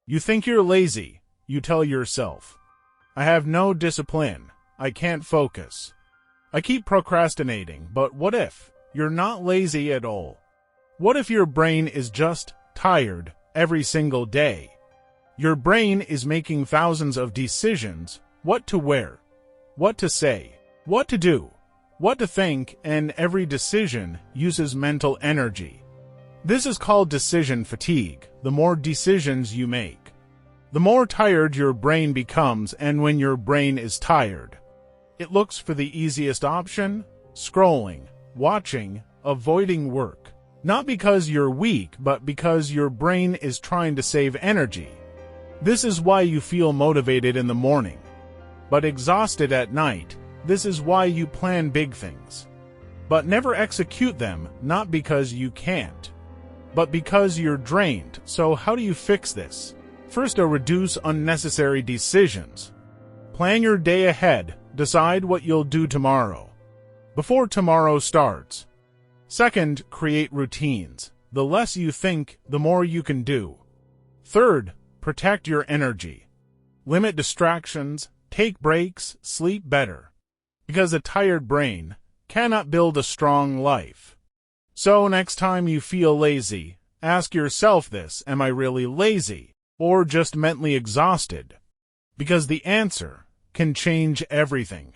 You think you're lazy, you tell yourself. I have no discipline. I can't focus. I keep procrastinating, but what if you're not lazy at all? What if your brain is just tired every single day? Your brain is making thousands of decisions: what to wear, what to say, what to do, what to think, and every decision uses mental energy. This is called decision fatigue. The more decisions you make, the more tired your brain becomes, and when your brain is tired, it looks for the easiest option: scrolling, watching, avoiding work. Not because you're weak, but because your brain is trying to save energy. This is why you feel motivated in the morning, but exhausted at night. This is why you plan big things, but never execute them, not because you can't, but because you're drained. So how do you fix this? First, reduce unnecessary decisions. Plan your day ahead. Decide what you'll do tomorrow, before tomorrow starts. Second, create routines. The less you think, the more you can do. Third, protect your energy. Limit distractions, take breaks, sleep better. Because a tired brain cannot build a strong life. So next time you feel lazy, ask yourself this: am I really lazy, or just mentally exhausted? Because the answer can change everything.